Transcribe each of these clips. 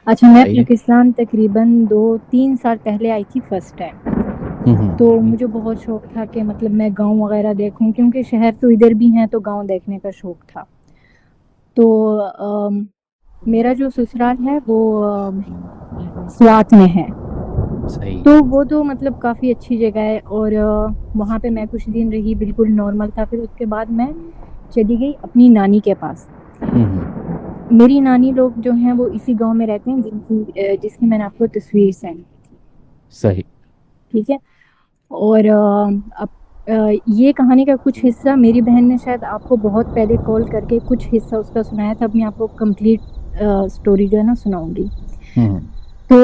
اچھا میں صحیح. پاکستان تقریباً 2-3 سال پہلے آئی تھی فرسٹ ٹائم. تو مجھے بہت شوق تھا کہ مطلب میں گاؤں وغیرہ دیکھوں، کیونکہ شہر تو ادھر بھی ہیں تو گاؤں دیکھنے کا شوق تھا. تو میرا جو سسرال ہے وہ سوات میں ہے. صحیح. تو وہ تو مطلب کافی اچھی جگہ ہے، اور وہاں پہ میں کچھ دن رہی، بالکل نارمل تھا. پھر اس کے بعد میں چلی گئی اپنی نانی کے پاس. میری نانی لوگ جو ہیں وہ اسی گاؤں میں رہتے ہیں جس کی میں نے آپ کو تصویر سینڈ کی تھی. صحیح. ٹھیک ہے. اور اب یہ کہانی کا کچھ حصہ میری بہن نے شاید آپ کو بہت پہلے کال کر کے کچھ حصہ اس کا سنایا تھا. اب میں آپ کو کمپلیٹ سٹوری جو ہے نا سناؤں گی. تو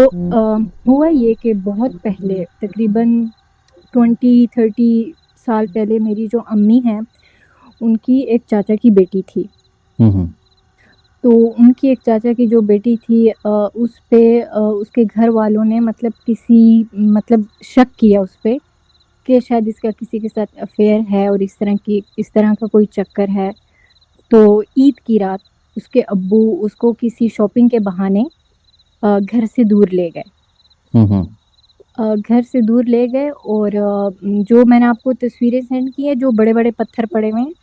ہوا یہ کہ بہت پہلے تقریباً 20-30 سال پہلے میری جو امی ہیں ان کی ایک چاچا کی بیٹی تھی. تو ان کی ایک چاچا کی جو بیٹی تھی اس پہ اس کے گھر والوں نے مطلب شک کیا اس پہ کہ شاید اس کا کسی کے ساتھ افیئر ہے اور اس طرح کا کوئی چکر ہے. تو عید کی رات اس کے ابو اس کو کسی شاپنگ کے بہانے گھر سے دور لے گئے. گھر سے دور لے گئے اور جو میں نے آپ کو تصویریں سینڈ کی ہیں جو بڑے بڑے پتھر پڑے ہوئے ہیں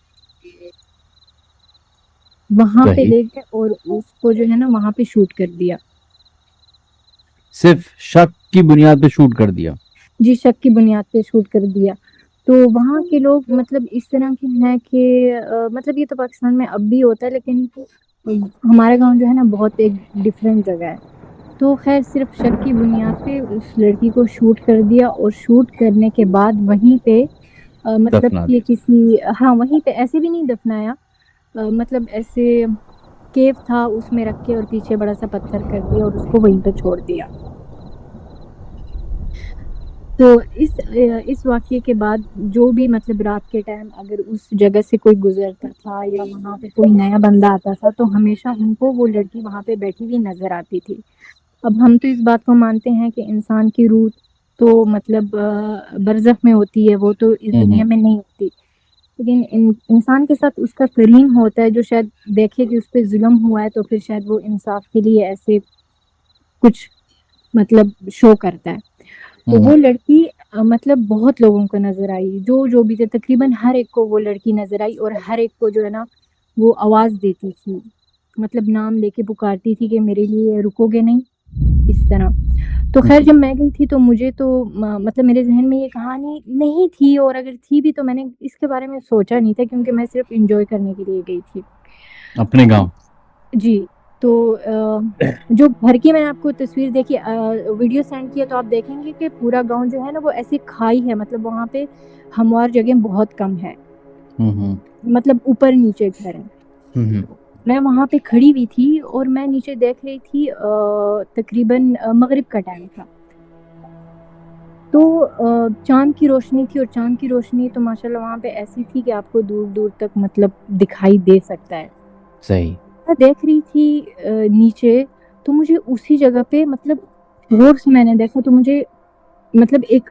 وہاں پہ صحیح. لے گئے اور اس کو جو ہے نا وہاں پہ شوٹ کر دیا. صرف شک کی بنیاد پہ شوٹ کر دیا. جی شک کی بنیاد پہ شوٹ کر دیا. تو وہاں کے لوگ مطلب اس طرح کے ہیں کہ مطلب یہ تو پاکستان میں اب بھی ہوتا ہے، لیکن ہمارا گاؤں جو ہے نا بہت ایک ڈفرینٹ جگہ ہے. تو خیر صرف شک کی بنیاد پہ اس لڑکی کو شوٹ کر دیا، اور شوٹ کرنے کے بعد وہیں پہ مطلب دفنا کہ دیا. وہیں پہ ایسے بھی نہیں دفنایا، مطلب ایسے کیو تھا اس میں رکھ کے اور پیچھے بڑا سا پتھر کر دیا اور اس کو وہیں پہ چھوڑ دیا. تو اس واقعے کے بعد جو بھی مطلب رات کے ٹائم اگر اس جگہ سے کوئی گزرتا تھا یا وہاں پہ کوئی نیا بندہ آتا تھا تو ہمیشہ ان کو وہ لڑکی وہاں پہ بیٹھی ہوئی نظر آتی تھی. اب ہم تو اس بات کو مانتے ہیں کہ انسان کی روح تو مطلب برزخ میں ہوتی ہے، وہ تو اس دنیا میں نہیں ہوتی، لیکن انسان کے ساتھ اس کا کریم ہوتا ہے جو شاید دیکھے کہ اس پہ ظلم ہوا ہے تو پھر شاید وہ انصاف کے لیے ایسے کچھ مطلب شو کرتا ہے. تو وہ لڑکی مطلب بہت لوگوں کو نظر آئی، جو بھی تھے تقریباً ہر ایک کو وہ لڑکی نظر آئی، اور ہر ایک کو جو ہے نا وہ آواز دیتی تھی، مطلب نام لے کے پکارتی تھی کہ میرے لیے رکو گے نہیں، اس طرح. تو خیر جب میں گئی تھی تو مجھے تو مطلب میرے ذہن میں یہ کہانی نہیں تھی، اور اگر تھی بھی تو میں نے اس کے بارے میں سوچا نہیں تھا کیونکہ میں صرف انجوائے کرنے کے لیے گئی تھی اپنے گاؤں. جی. تو جو گھر کی میں نے آپ کو تصویر دیکھی ویڈیو سینڈ کیا تو آپ دیکھیں گے کہ پورا گاؤں جو ہے نا وہ ایسی کھائی ہے، مطلب وہاں پہ ہموار جگہ بہت کم ہے، مطلب اوپر نیچے گھر ہیں. میں وہاں پہ کھڑی ہوئی تھی اور میں نیچے دیکھ رہی تھی تقریباً مغرب کا ٹائم تھا. تو چاند کی روشنی تھی، اور چاند کی روشنی تو ماشاءاللہ وہاں پہ ایسی تھی کہ آپ کو دور دور تک مطلب دکھائی دے سکتا ہے. صحیح. میں دیکھ رہی تھی نیچے، تو مجھے اسی جگہ پہ مطلب غور سے میں نے دیکھا تو مجھے مطلب ایک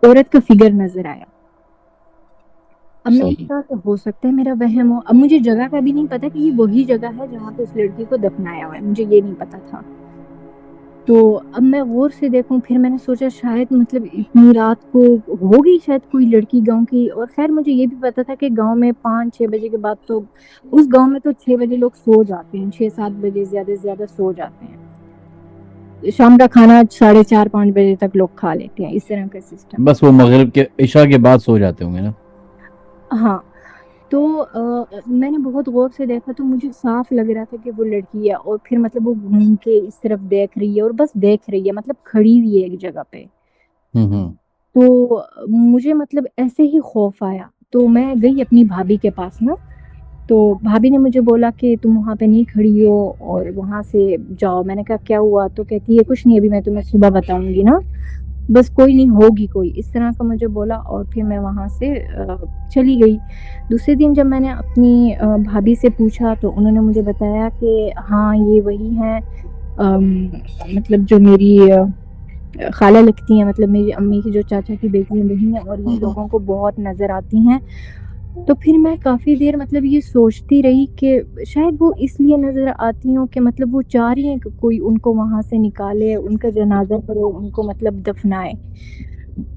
عورت کا فگر نظر آیا. اب میں نے صحیح. کہا کہ ہو سکتا ہے میرا وہم ہو. اب مجھے جگہ کا بھی نہیں پتا کہ یہ وہی جگہ ہے جہاں پہ اس لڑکی کو دفنایا ہوا ہے، مجھے یہ نہیں پتا تھا. تو اب میں غور سے دیکھوں، پھر میں نے سوچا شاید مطلب اتنی رات کو ہوگی شاید کوئی لڑکی گاؤں کی. اور خیر مجھے یہ بھی پتا تھا کہ گاؤں میں 5-6 بجے کے بعد تو اس گاؤں میں تو 6 بجے لوگ سو جاتے ہیں، 6-7 بجے زیادہ سے زیادہ سو جاتے ہیں. شام کا کھانا 4:30-5 بجے تک لوگ کھا لیتے ہیں، اس طرح کا سسٹم. بس وہ مغرب کے عشاء کے بعد سو جاتے ہوں گے نا. ہاں. تو میں نے بہت غور سے دیکھا تو مجھے صاف لگ رہا تھا کہ وہ لڑکی ہے، اور پھر مطلب وہ گھوم کے اس طرف دیکھ رہی ہے اور بس دیکھ رہی ہے، مطلب کھڑی ہوئی ہے ایک جگہ پہ. تو مجھے مطلب ایسے ہی خوف آیا تو میں گئی اپنی بھابھی کے پاس نا. تو بھابھی نے مجھے بولا کہ تم وہاں پہ نہیں کھڑی ہو اور وہاں سے جاؤ. میں نے کہا کیا ہوا؟ تو کہتی ہے کچھ نہیں، ابھی میں تمہیں صبح بتاؤں گی نا، بس کوئی نہیں ہوگی کوئی، اس طرح کا مجھے بولا. اور پھر میں وہاں سے چلی گئی. دوسرے دن جب میں نے اپنی بھابھی سے پوچھا تو انہوں نے مجھے بتایا کہ ہاں یہ وہی ہیں، مطلب جو میری خالہ لگتی ہیں، مطلب میری امی کی جو چاچا کی بیٹی ہیں وہی ہیں، اور یہ لوگوں کو بہت نظر آتی ہیں. تو پھر میں کافی دیر مطلب یہ سوچتی رہی کہ شاید وہ اس لیے نظر آتی ہوں کہ مطلب وہ چاہ رہی ہیں کہ کوئی ان کو وہاں سے نکالے، ان کا جنازہ کرے، ان کو مطلب دفنائے.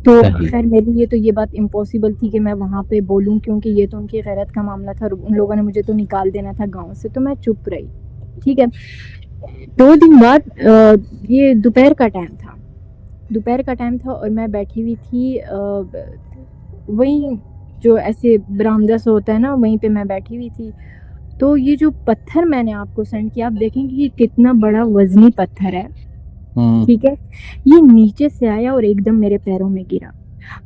تو صحیح. خیر میرے لیے تو یہ بات امپاسبل تھی کہ میں وہاں پہ بولوں، کیونکہ یہ تو ان کی غیرت کا معاملہ تھا اور ان لوگوں نے مجھے تو نکال دینا تھا گاؤں سے. تو میں چپ رہی. ٹھیک ہے. 2 دن بعد یہ دوپہر کا ٹائم تھا اور میں بیٹھی ہوئی تھی وہیں جو ایسے برآمدہ سے ہوتا ہے نا، وہیں پہ میں بیٹھی ہوئی تھی. تو یہ جو پتھر میں نے آپ کو سینڈ کیا، آپ دیکھیں کہ یہ کتنا بڑا وزنی پتھر ہے. ٹھیک ہے. یہ نیچے سے آیا اور ایک دم میرے پیروں میں گرا.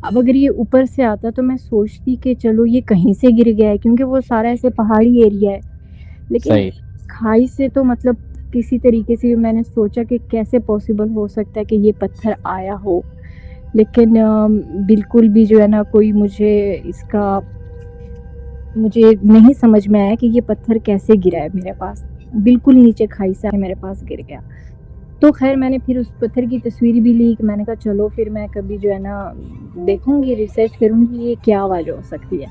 اب اگر یہ اوپر سے آتا تو میں سوچتی کہ چلو یہ کہیں سے گر گیا ہے، کیونکہ وہ سارا ایسے پہاڑی ایریا ہے. لیکن صحیح. کھائی سے تو مطلب کسی طریقے سے میں نے سوچا کہ کیسے پاسبل ہو سکتا ہے کہ یہ پتھر آیا ہو. لیکن بالکل بھی جو ہے نا کوئی مجھے نہیں سمجھ میں آیا کہ یہ پتھر کیسے گرا ہے میرے پاس. بالکل نیچے کھائی سے میرے پاس گر گیا. تو خیر میں نے پھر اس پتھر کی تصویر بھی لی کہ میں نے کہا چلو پھر میں کبھی جو ہے نا دیکھوں گی، ریسرچ کروں گی یہ کیا وجہ ہو سکتی ہے.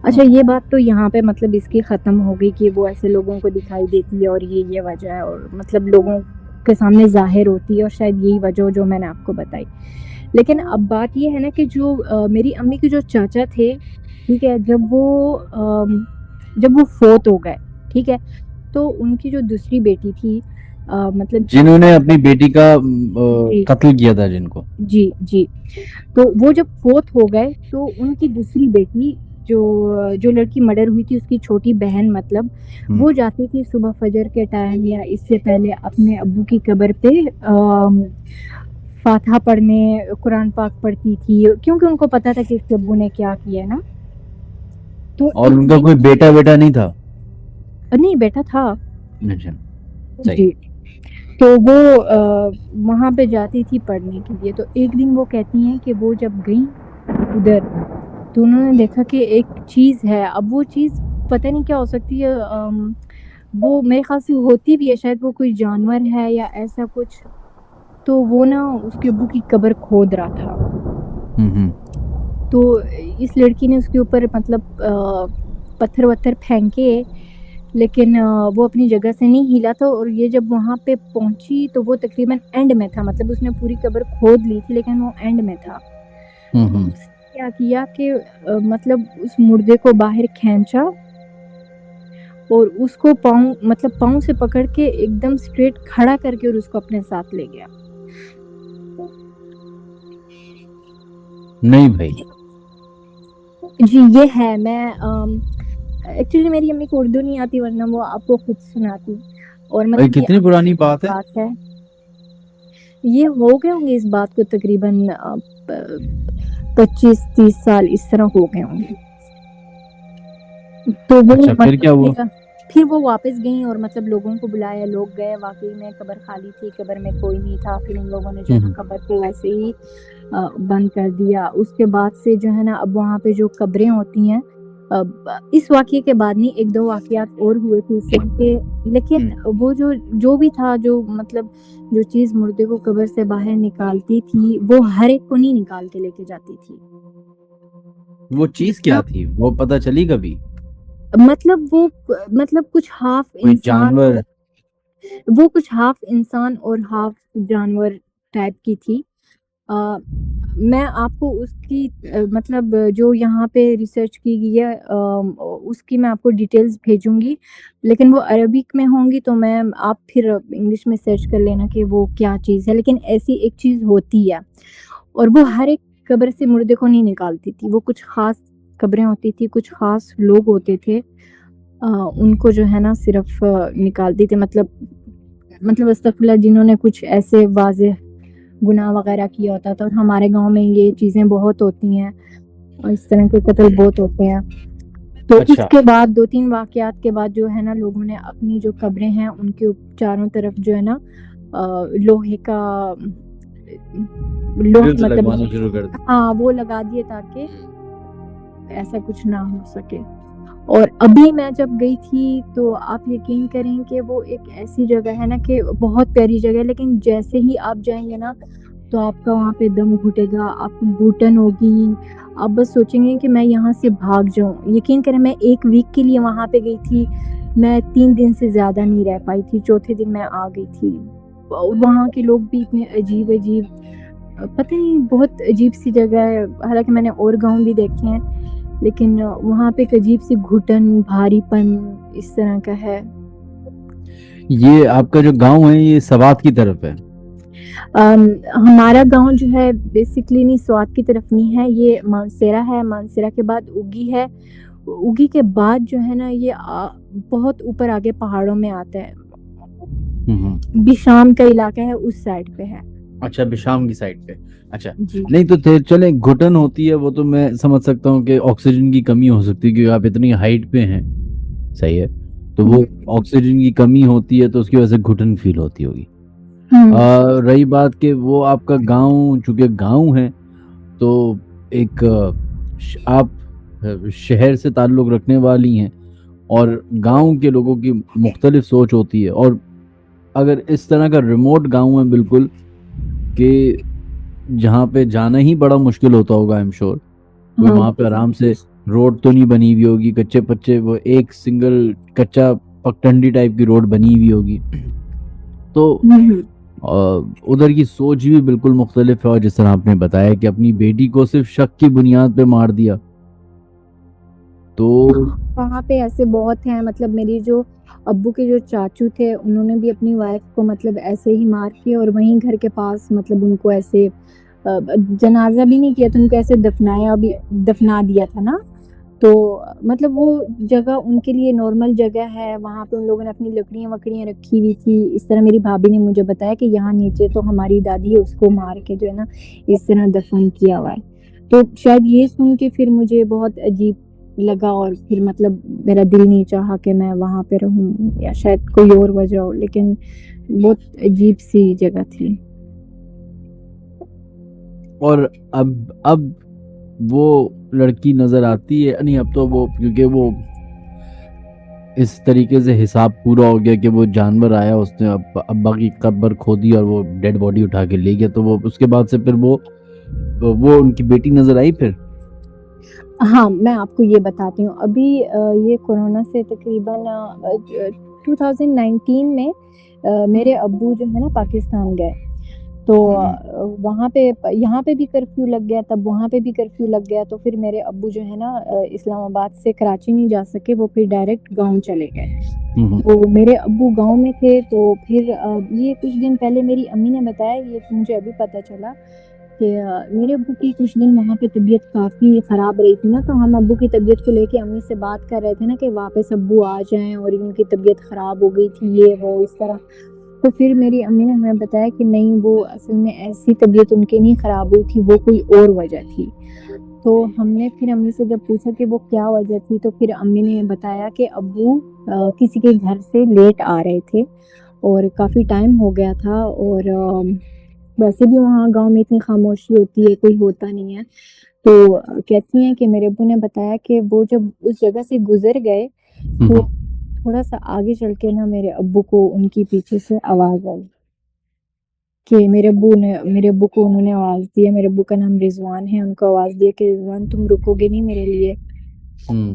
اچھا یہ بات تو یہاں پہ مطلب اس کی ختم ہو گئی کہ وہ ایسے لوگوں کو دکھائی دیتی ہے اور یہ وجہ ہے اور مطلب لوگوں کے سامنے ظاہر ہوتی ہے اور شاید یہی وجہ جو میں نے آپ کو بتائی. لیکن اب بات یہ ہے نا کہ جو میری امی کے جو چاچا تھے، ٹھیک ہے، جب وہ فوت ہو گئے، ٹھیک ہے، تو ان کی جو دوسری بیٹی تھی مطلب جنہوں نے اپنی بیٹی کا جی قتل کیا تھا جن کو. جی تو وہ جب فوت ہو گئے تو ان کی دوسری بیٹی جو لڑکی مرڈر ہوئی تھی، اس کی چھوٹی بہن مطلب وہ جاتی تھی صبح فجر کے ٹائم یا اس سے پہلے اپنے ابو کی قبر پہ فاتحہ پڑھنے، قرآن پاک پڑھتی تھی، کیونکہ ان کو پتا تھا کہ اس کے ابو نے کیا کیا نا. تو اور ان کا کوئی بیٹا نہیں تھا؟ نہیں، بیٹا تھا. اچھا. صحیح. جی. تو وہ وہاں پہ جاتی تھی پڑھنے کے لیے. تو ایک دن وہ کہتی ہیں کہ وہ جب گئی ادھر تو انہوں نے دیکھا کہ ایک چیز ہے. اب وہ چیز پتہ نہیں کیا ہو سکتی ہے، وہ میرے خیال سے ہوتی بھی ہے، شاید وہ کوئی جانور ہے یا ایسا کچھ. تو وہ نا اس کے ابو کی قبر کھود رہا تھا. تو اس لڑکی نے اس کے اوپر مطلب پتھر وتھر پھینکے، لیکن وہ اپنی جگہ سے نہیں ہلا تھا. اور یہ جب وہاں پہ پہنچی تو وہ تقریباً اینڈ میں تھا، مطلب اس نے پوری قبر کھود لی تھی لیکن وہ اینڈ میں تھا. اس نے کیا کہ مطلب اس مردے کو باہر کھینچا اور اس کو پاؤں سے پکڑ کے ایک دم اسٹریٹ کھڑا کر کے اور اس کو اپنے ساتھ لے گیا. نہیں بھائی. جی یہ ہے. میں ایکچولی میری امی کو اردو نہیں آتی ورنہ وہ آپ کو خود سناتی. اور مطلب کتنی پرانی بات ہے، یہ ہو گئے ہوں گے اس بات کو تقریباً 25-30 سال اس طرح ہو گئے ہوں گے. تو وہ پھر کیا ہوا؟ پھر وہ واپس گئیں اور مطلب لوگوں کو بلایا، لوگ گئے، واقعی میں قبر خالی تھی، قبر میں کوئی نہیں تھا. پھر ان لوگوں نے جو ہے قبر کو ویسے ہی بند کر دیا. اس کے بعد سے جو ہے نا اب وہاں پہ جو قبریں ہوتی ہیں، اس واقعے کے بعد نہیں 1-2 واقعات اور ہوئے تھے اس کے، لیکن وہ جو بھی تھا، جو مطلب جو چیز مردے کو قبر سے باہر نکالتی تھی وہ ہر ایک کو نہیں نکال کے لے کے جاتی تھی. وہ چیز کیا تھی وہ پتہ چلی کبھی؟ مطلب کچھ ہاف انسان، جانور؟ وہ کچھ ہاف انسان اور ہاف جانور ٹائپ کی تھی. میں آپ کو اس کی مطلب جو یہاں پہ ریسرچ کی گئی ہے اس کی میں آپ کو ڈیٹیلز بھیجوں گی، لیکن وہ عربک میں ہوں گی تو آپ پھر انگلش میں سرچ کر لینا کہ وہ کیا چیز ہے. لیکن ایسی ایک چیز ہوتی ہے اور وہ ہر ایک قبر سے مردے کو نہیں نکالتی تھی. وہ کچھ خاص قبریں ہوتی تھی، کچھ خاص لوگ ہوتے تھے، ان کو جو ہے نا صرف نکالتی تھی. مطلب استغفر اللہ، جنہوں نے کچھ ایسے واضح گناہ وغیرہ کیا ہوتا تھا. اور ہمارے گاؤں میں یہ چیزیں بہت ہوتی ہیں اور اس طرح کے قتل بہت ہوتے ہیں. تو اس کے بعد 2-3 واقعات کے بعد جو ہے نا لوگوں نے اپنی جو قبریں ہیں ان کے چاروں طرف جو ہے نا لوہے مطلب وہ لگا دیے تاکہ ایسا کچھ نہ ہو سکے. اور ابھی میں جب گئی تھی تو آپ یقین کریں کہ وہ ایک ایسی جگہ ہے نا کہ بہت پیاری جگہ ہے، لیکن جیسے ہی آپ جائیں گے نا تو آپ کا وہاں پہ دم گھٹے گا، آپ کی گھٹن ہوگی، آپ بس سوچیں گے کہ میں یہاں سے بھاگ جاؤں. یقین کریں میں 1 ویک کے لیے وہاں پہ گئی تھی, میں 3 دن سے زیادہ نہیں رہ پائی تھی, چوتھے دن میں آ گئی تھی. وہاں کے لوگ بھی اتنے عجیب عجیب, پتہ نہیں بہت عجیب سی جگہ ہے. حالانکہ میں نے اور گاؤں بھی دیکھے ہیں لیکن وہاں پہ ایک عجیب سی گھٹن, بھاری پن اس طرح کا ہے. یہ آپ کا جو گاؤں ہے یہ سوات کی طرف ہے؟ ہمارا گاؤں جو ہے بیسکلی نہیں سوات کی طرف نہیں ہے, یہ مانسیرا ہے. مانسیرا کے بعد اگی ہے. اگی کے بعد جو ہے نا یہ بہت اوپر آگے پہاڑوں میں آتا ہے. بشام کا علاقہ ہے, اس سائڈ پہ ہے. اچھا, بشام کی سائڈ پہ. اچھا جی نہیں تو چلیں, گھٹن ہوتی ہے وہ تو میں سمجھ سکتا ہوں کہ آکسیجن کی کمی ہو سکتی ہے کیونکہ آپ اتنی ہائٹ پہ ہیں, صحیح ہے, تو وہ آکسیجن کی کمی ہوتی ہے تو اس کی وجہ سے گھٹن فیل ہوتی ہوگی. رہی بات کہ وہ آپ کا گاؤں چونکہ گاؤں ہے تو ایک آپ شہر سے تعلق رکھنے والی ہیں اور گاؤں کے لوگوں کی مختلف سوچ ہوتی ہے, اور اگر اس طرح کا ریموٹ گاؤں ہے بالکل کہ جہاں پہ جانا ہی بڑا مشکل ہوتا ہوگا, ایم شور کوئی وہاں پہ آرام سے روڈ تو نہیں بنی ہوئی ہوگی, کچے پچے, وہ ایک سنگل کچا پگڈنڈی ٹائپ کی روڈ بنی ہوئی ہوگی, تو ادھر کی سوچ بھی بالکل مختلف ہے. اور جس طرح آپ نے بتایا کہ اپنی بیٹی کو صرف شک کی بنیاد پہ مار دیا, تو وہاں پہ ایسے بہت ہیں. مطلب میری جو ابو کے جو چاچو تھے انہوں نے بھی اپنی وائف کو مطلب ایسے ہی مار کے اور وہیں گھر کے پاس مطلب ان کو ایسے جنازہ بھی نہیں کیا تھا, ان کو ایسے دفنا دیا تھا نا. تو مطلب وہ جگہ ان کے لیے نارمل جگہ ہے, وہاں پہ ان لوگوں نے اپنی لکڑیاں وکڑیاں رکھی ہوئی تھی. اس طرح میری بھابھی نے مجھے بتایا کہ یہاں نیچے تو ہماری دادی ہے, اس کو مار کے جو ہے نا اس طرح دفن کیا ہوا ہے. تو شاید یہ سن کے پھر مجھے بہت عجیب لگا اور پھر مطلب میرا دل نہیں چاہا کہ میں وہاں پہ رہوں, یا شاید کوئی اور وجہ ہو, لیکن بہت عجیب سی جگہ تھی. اور اب وہ لڑکی نظر آتی ہے نہیں؟ اب تو وہ کیونکہ وہ اس طریقے سے حساب پورا ہو گیا کہ وہ جانور آیا, اس نے ابا کی قبر کھودی اور وہ ڈیڈ باڈی اٹھا کے لے گیا, تو وہ اس کے بعد سے پھر وہ ان کی بیٹی نظر آئی پھر؟ ہاں میں آپ کو یہ بتاتی ہوں. ابھی یہ کورونا سے تقریباً 2019 میں میرے ابو جو ہے نا پاکستان گئے, تو وہاں پہ یہاں پہ بھی کرفیو لگ گیا, تب وہاں پہ بھی کرفیو لگ گیا. تو پھر میرے ابو جو ہے نا اسلام آباد سے کراچی نہیں جا سکے, وہ پھر ڈائریکٹ گاؤں چلے گئے. تو میرے ابو گاؤں میں تھے. تو پھر یہ کچھ دن پہلے میری امی نے بتایا, یہ مجھے ابھی پتہ چلا کہ میرے ابو کی کچھ دن وہاں پہ طبیعت کافی خراب رہی تھی نا. تو ہم ابو کی طبیعت کو لے کے امی سے بات کر رہے تھے نا کہ واپس ابو آ جائیں, اور ان کی طبیعت خراب ہو گئی تھی, یہ وہ اس طرح. تو پھر میری امی نے ہمیں بتایا کہ نہیں, وہ اصل میں ایسی طبیعت ان کی نہیں خراب ہوئی تھی, وہ کوئی اور وجہ تھی. تو ہم نے پھر امی سے جب پوچھا کہ وہ کیا وجہ تھی, تو پھر امی نے بتایا کہ ابو کسی کے گھر سے لیٹ آ رہے تھے اور کافی ٹائم ہو گیا تھا, اور ویسے بھی وہاں گاؤں میں اتنی خاموشی ہوتی ہے, کوئی ہوتا نہیں ہے. تو کہتی ہیں کہ میرے ابو نے بتایا کہ وہ جب اس جگہ سے گزر گئے تو تھوڑا سا آگے چل کے نا میرے ابو کو ان کی پیچھے سے آواز آئی کہ میرے ابو کو انہوں نے آواز دی. میرے ابو کا نام رضوان ہے, ان کو آواز دیا کہ رضوان تم رکو گے نہیں میرے لیے؟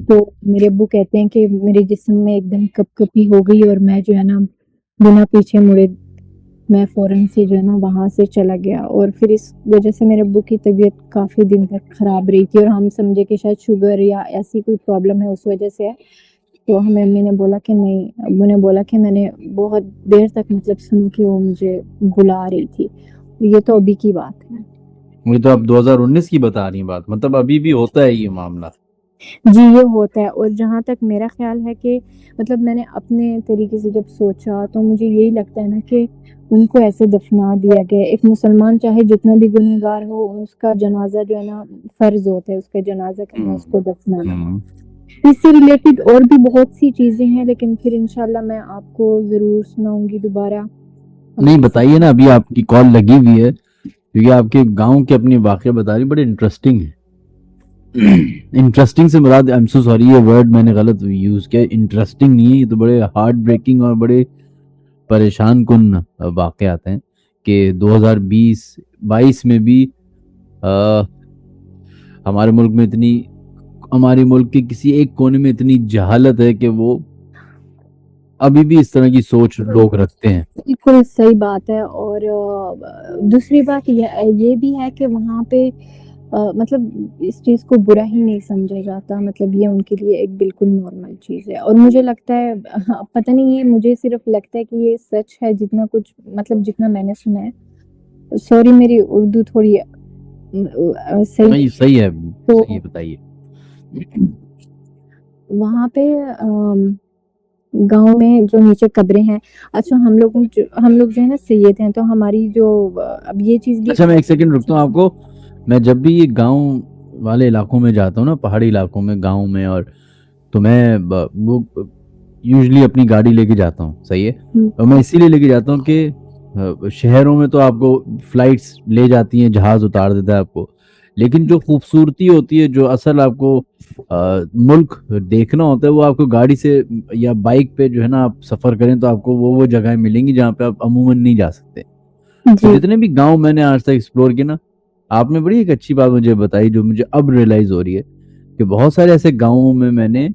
تو میرے ابو کہتے ہیں کہ میرے جسم میں ایک دم کپ کپی ہو گئی, اور میں جو ہے نا بنا پیچھے مڑے میں فوراً سے جو ہے نا وہاں سے چلا گیا. اور پھر اس وجہ سے میرے ابو کی طبیعت کافی دن تک خراب رہی تھی, اور ہم سمجھے کہ شاید شوگر یا ایسی کوئی پرابلم ہے اس وجہ سے ہے. تو ہمیں امی نے بولا کہ نہیں, ابو نے بولا کہ میں نے بہت دیر تک مطلب سنا کہ وہ مجھے بلا رہی تھی. یہ تو ابھی کی بات ہے. یہ تو اب 2019 کی بتا رہی بات, مطلب ابھی بھی ہوتا ہے یہ معاملہ؟ جی یہ ہوتا ہے. اور جہاں تک میرا خیال ہے کہ مطلب میں نے اپنے طریقے سے جب سوچا تو مجھے یہی لگتا ہے نا کہ ان کو ایسے دفنا دیا گیا. ایک مسلمان چاہے جتنا بھی گنہگار ہو, اس کا جنازہ جو ہے نا فرض ہوتا ہے, اس کا جنازہ کرنا, اس کو دفنانا. اس سے ریلیٹڈ اور بھی بہت سی چیزیں ہیں, لیکن پھر انشاءاللہ میں آپ کو ضرور سناؤں گی دوبارہ. نہیں بتائیے نا, ابھی آپ کی کال لگی ہوئی ہے کیونکہ آپ کے گاؤں کے اپنی واقعہ بتا رہی, بڑے انٹرسٹنگ ہے. انٹرسٹنگ سے مراد, I'm so sorry یہ ورڈ میں نے غلط یوز کیا, انٹرسٹنگ نہیں ہے, یہ تو بڑے ہارٹ بریکنگ اور بڑے پریشان کن واقعات ہیں کہ 2022 میں بھی ہمارے ملک کے کسی ایک کونے میں اتنی جہالت ہے کہ وہ ابھی بھی اس طرح کی سوچ لوگ رکھتے ہیں. بالکل صحیح بات ہے. اور دوسری بات یہ بھی ہے کہ وہاں پہ مطلب اس چیز کو برا ہی نہیں سمجھا جاتا. مطلب یہ ان کے لیے ایک بالکل نارمل چیز ہے. اور مجھے لگتا ہے پتہ نہیں، یہ مجھے صرف لگتا ہے کہ یہ سچ ہے جتنا کچھ مطلب جتنا میں نے سنا ہے. سوری میری اردو تھوڑی صحیح نہیں صحیح ہے، تو صحیح بتائیے. وہاں پہ گاؤں میں جو نیچے قبریں ہیں. اچھا ہم لوگ جو ہے نا سید ہیں، تو ہماری جو اب یہ چیز بھی اچھا میں ایک سیکنڈ رکتا ہوں آپ کو. میں جب بھی یہ گاؤں والے علاقوں میں جاتا ہوں نا، پہاڑی علاقوں میں، گاؤں میں، اور تو میں وہ یوزلی اپنی گاڑی لے کے جاتا ہوں. صحیح ہے. اور میں اسی لیے لے کے جاتا ہوں کہ شہروں میں تو آپ کو فلائٹس لے جاتی ہیں، جہاز اتار دیتا ہے آپ کو، لیکن جو خوبصورتی ہوتی ہے، جو اصل آپ کو ملک دیکھنا ہوتا ہے، وہ آپ کو گاڑی سے یا بائک پہ جو ہے نا آپ سفر کریں تو آپ کو وہ جگہیں ملیں گی جہاں پہ آپ عموماً نہیں جا سکتے. تو جی جتنے بھی گاؤں میں نے آج تک ایکسپلور کیے نا، آپ نے بڑی ایک اچھی بات مجھے بتائی جو مجھے اب ریئلائز ہو رہی ہے کہ بہت سارے ایسے گاؤں میں نے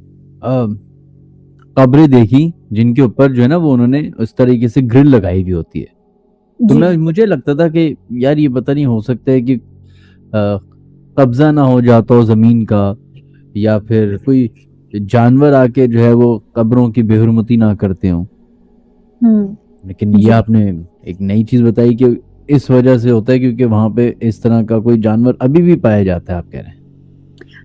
قبریں دیکھی جن کے اوپر جو ہے نا وہ انہوں نے اس طریقے سے گرل لگائی ہوئی ہوتی ہے. تو جی مجھے لگتا تھا کہ یار یہ پتہ نہیں ہو سکتا ہے کہ قبضہ نہ ہو جاتا ہو زمین کا، یا پھر کوئی جانور آ کے جو ہے وہ قبروں کی بے حرمتی نہ کرتے ہوں. لیکن یہ جی آپ نے ایک نئی چیز بتائی کہ اس وجہ سے ہوتا ہے کیونکہ وہاں پہ اس طرح کا کوئی جانور ابھی بھی پایا جاتا ہے، آپ کہہ رہے ہیں.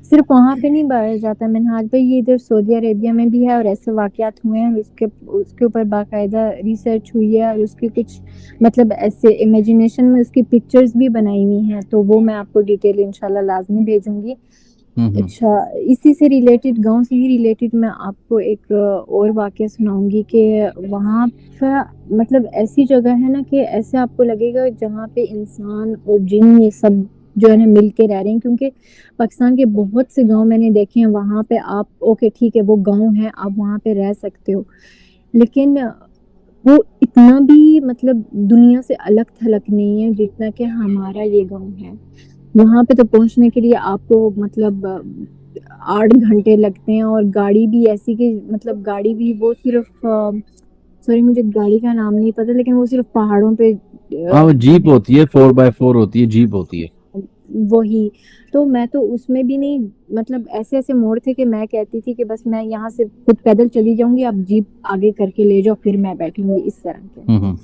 صرف وہاں پہ نہیں پایا جاتا منہاج بھائی، یہ ادھر سعودی عربیہ میں بھی ہے اور ایسے واقعات ہوئے ہیں. اس کے اوپر باقاعدہ ریسرچ ہوئی ہے اور اس کے کچھ مطلب ایسے امیجنیشن میں اس کی پکچرز بھی بنائی ہوئی ہیں. تو وہ میں آپ کو ڈیٹیل انشاءاللہ لازمی بھیجوں گی. اچھا اسی سے ریلیٹڈ، گاؤں سے ہی ریلیٹڈ میں آپ کو ایک اور واقعہ سناؤں گی کہ وہاں کا مطلب ایسی جگہ ہے نا کہ ایسے آپ کو لگے گا جہاں پہ انسان اور جن یہ سب جو ہے نا مل کے رہ رہے ہیں. کیونکہ پاکستان کے بہت سے گاؤں میں نے دیکھے ہیں، وہاں پہ آپ اوکے ٹھیک ہے وہ گاؤں ہے، آپ وہاں پہ رہ سکتے ہو، لیکن وہ اتنا بھی مطلب دنیا سے الگ تھلگ نہیں ہے جتنا کہ ہمارا یہ گاؤں ہے. وہاں پہ تو پہنچنے کے لیے آپ کو مطلب 8 گھنٹے لگتے ہیں. اور گاڑی بھی ایسی کہ مطلب گاڑی بھی وہ صرف سوری مجھے گاڑی کا نام نہیں پتا، لیکن وہ صرف پہاڑوں پہ ہاں وہ جیپ ہوتی ہے، 4x4 ہوتی ہے، جیپ ہوتی ہے. وہی تو میں تو اس میں بھی نہیں، مطلب ایسے ایسے موڑ تھے کہ میں کہتی تھی کہ بس میں یہاں سے خود پیدل چلی جاؤں گی، آپ جیپ آگے کر کے لے جاؤ پھر میں بیٹھوں گی، اس طرح کے.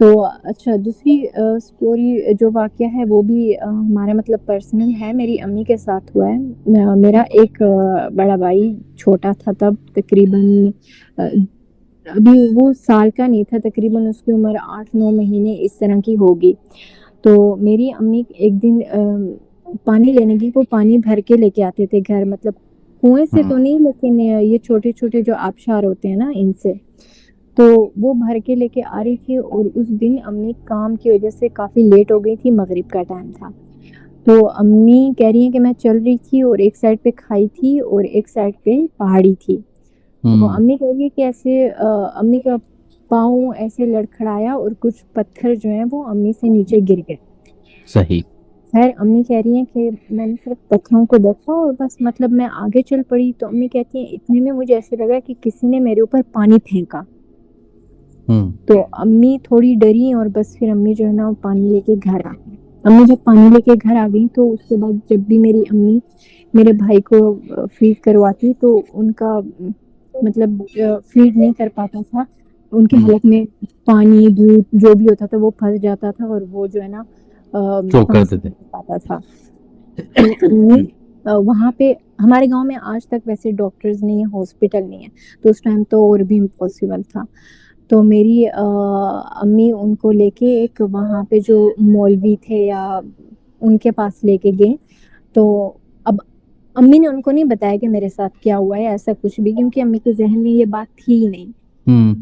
تو اچھا دوسری سٹوری جو واقعہ ہے وہ بھی ہمارا مطلب پرسنل ہے، میری امی کے ساتھ ہوا ہے. میرا ایک بڑا بھائی چھوٹا تھا تب، تقریباً ابھی وہ سال کا نہیں تھا، تقریباً اس کی عمر 8-9 مہینے اس طرح کی ہوگی. تو میری امی ایک دن پانی لینے کی، وہ پانی بھر کے لے کے آتے تھے گھر، مطلب کنویں سے تو نہیں لیکن یہ چھوٹے چھوٹے جو آبشار ہوتے ہیں نا ان سے. تو وہ بھر کے لے کے آ رہی تھی اور اس دن امی کام کی وجہ سے کافی لیٹ ہو گئی تھی، مغرب کا ٹائم تھا. تو امی کہہ رہی ہیں کہ میں چل رہی تھی اور ایک سائڈ پہ کھائی تھی اور ایک سائڈ پہ پہاڑی تھی. تو امی کہہ رہی ہے کہ ایسے امی کا پاؤں ایسے لڑکھڑایا اور کچھ پتھر جو ہیں وہ امی سے نیچے گر گئے. صحیح. خیر امی کہہ رہی ہیں کہ میں نے صرف پتھروں کو دیکھا اور بس مطلب میں آگے چل پڑی. تو امی کہتی ہیں اتنے میں مجھے ایسے لگا کہ کسی نے میرے اوپر پانی پھینکا. تو امی تھوڑی ڈری اور بس پھر امی جو ہے نا وہ پانی لے کے گھر آ گئی. امی جب پانی لے کے گھر آ گئی تو اس کے بعد جب بھی میری امی میرے بھائی کو فیڈ کرواتی تو ان کا مطلب فیڈ نہیں کر پاتا تھا، ان کے حلق میں پانی دودھ جو بھی ہوتا تھا وہ پھنس جاتا تھا اور وہ جو ہے نا چوک سانس کرتے تھے. نہیں لے پاتا تھا. تو وہاں پہ ہمارے گاؤں میں آج تک ویسے ڈاکٹرز نہیں ہیں، ہاسپٹل نہیں ہے، تو اس ٹائم تو اور بھی امپاسبل تھا. تو میری امی ان کو لے کے ایک وہاں پہ جو مولوی تھے یا ان کے پاس لے کے گئے. تو اب امی نے ان کو نہیں بتایا کہ میرے ساتھ کیا ہوا ہے ایسا کچھ بھی، کیونکہ امی کے ذہن میں یہ بات تھی ہی نہیں.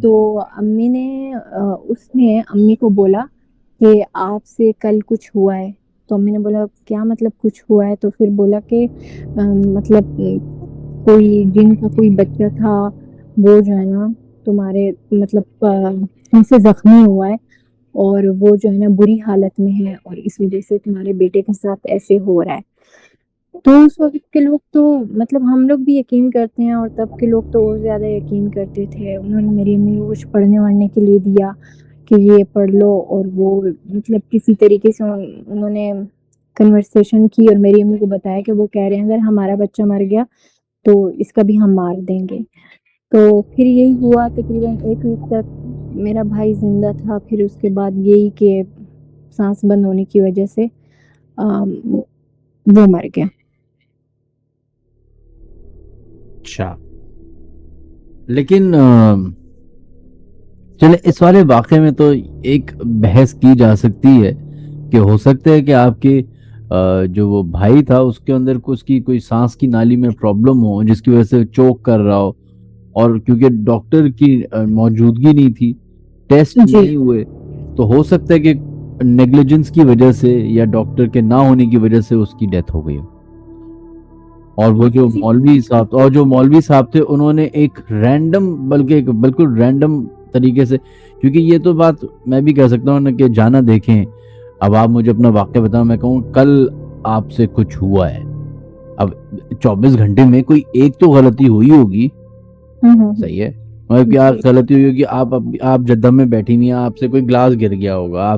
تو امی نے اس نے امی کو بولا کہ آپ سے کل کچھ ہوا ہے. تو امی نے بولا کیا مطلب کچھ ہوا ہے؟ تو پھر بولا کہ مطلب کوئی جن کا کوئی بچہ تھا وہ جو ہے نا تمہارے مطلب ان سے زخمی ہوا ہے اور وہ جو ہے نا بری حالت میں ہے اور اس وجہ سے تمہارے بیٹے کے ساتھ ایسے ہو رہا ہے. تو اس وقت کے لوگ تو مطلب ہم لوگ بھی یقین کرتے ہیں اور تب کے لوگ تو اور زیادہ یقین کرتے تھے. انہوں نے میری امی کو کچھ پڑھنے وڑھنے کے لیے دیا کہ یہ پڑھ لو, اور وہ مطلب کسی طریقے سے انہوں نے کنورسیشن کی اور میری امی کو بتایا کہ وہ کہہ رہے ہیں اگر ہمارا بچہ مر گیا تو اس کا بھی ہم مار دیں گے. تو پھر یہی ہوا تقریباً 1 ویک تک میرا بھائی زندہ تھا. پھر اس کے بعد یہی کہ سانس بند ہونے کی وجہ سے وہ مر گیا. اچھا, لیکن چلے اس والے واقعے میں تو ایک بحث کی جا سکتی ہے کہ ہو سکتا ہے کہ آپ کے جو وہ بھائی تھا اس کے اندر اس کی کوئی سانس کی نالی میں پرابلم ہو جس کی وجہ سے چوک کر رہا ہو, اور کیونکہ ڈاکٹر کی موجودگی نہیں تھی, ٹیسٹ جی نہیں ہوئے, تو ہو سکتا ہے کہ نیگلیجنس کی وجہ سے یا ڈاکٹر کے نہ ہونے کی وجہ سے اس کی ڈیتھ ہو گئی ہو. اور وہ جو مولوی صاحب تھے انہوں نے ایک رینڈم, بلکہ بالکل رینڈم طریقے سے, کیونکہ یہ تو بات میں بھی کہہ سکتا ہوں نا کہ جانا دیکھیں. اب آپ مجھے اپنا واقعہ بتاؤ, میں کہوں کل آپ سے کچھ ہوا ہے, اب 24 گھنٹے میں کوئی ایک تو غلطی ہوئی ہوگی, صحیح ہے, مطلب کہ آپ غلطی ہوئی ہوگی, آپ جدہ میں بیٹھی ہوئی ہیں, آپ سے کوئی گلاس گر گیا ہوگا,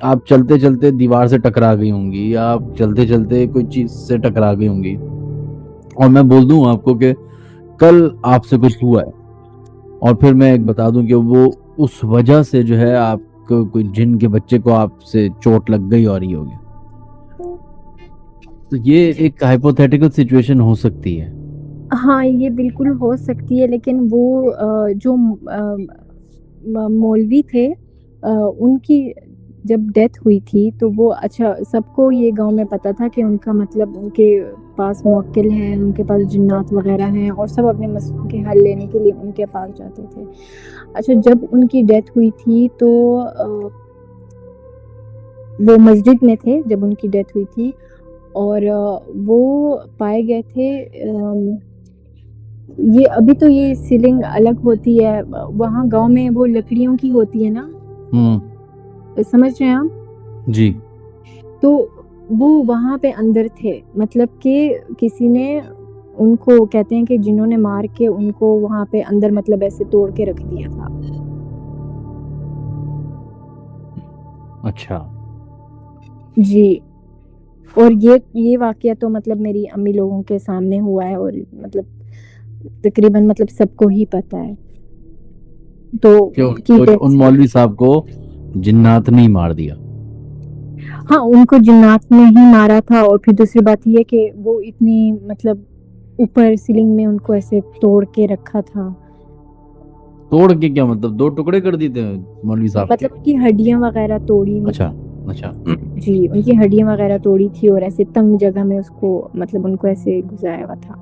آپ چلتے چلتے دیوار سے ٹکرا گئی ہوں گی, یا آپ چلتے چلتے کوئی چیز سے ٹکرا گئی ہوں گی, اور میں بول دوں آپ کو کہ کل آپ سے کچھ ہوا ہے, اور پھر میں ایک بتا دوں کہ وہ اس وجہ سے جو ہے آپ کو کوئی جن کے بچے کو آپ سے چوٹ لگ گئی اور یہ ہو گیا, تو یہ ایک ہائپوتھیٹیکل سچویشن ہو سکتی ہے. ہاں یہ بالکل ہو سکتی ہے, لیکن وہ جو مولوی تھے ان کی جب ڈیتھ ہوئی تھی تو وہ, اچھا سب کو یہ گاؤں میں پتا تھا کہ ان کا مطلب ان کے پاس موکل ہیں, ان کے پاس جنات وغیرہ ہیں, اور سب اپنے مسئلوں کے حل لینے کے لیے ان کے پاس جاتے تھے. اچھا جب ان کی ڈیتھ ہوئی تھی تو وہ مسجد میں تھے جب ان کی ڈیتھ ہوئی تھی, اور وہ پائے گئے تھے, یہ ابھی تو یہ سیلنگ الگ ہوتی ہے وہاں گاؤں میں, وہ لکڑیوں کی ہوتی ہے نا, سمجھ رہے ہیں آپ؟ جی. تو وہ وہاں پہ اندر تھے, مطلب کہ کسی نے ان کو, کہتے ہیں کہ جنہوں نے مار کے ان کو وہاں پہ اندر مطلب ایسے توڑ کے رکھ دیا تھا. اچھا جی, اور یہ واقعہ تو مطلب میری امی لوگوں کے سامنے ہوا ہے, اور مطلب تقریباً مطلب سب کو ہی پتا ہے. تو ان مولوی صاحب کو جنات نہیں مار دیا؟ ہاں ان کو جنات نے ہی مارا تھا, اور پھر دوسری بات یہ کہ وہ اتنی مطلب اوپر سیلنگ میں ان کو ایسے توڑ کے رکھا تھا. توڑ کے کیا مطلب 2 ٹکڑے کر دیتے ہیں مولوی صاحب مطلب ان کی ہڈیاں وغیرہ توڑی ہوئی. اچھا جی, ان کی ہڈیاں وغیرہ توڑی تھی, اور ایسے تنگ جگہ میں اس کو مطلب ان کو ایسے گزارا ہوا تھا.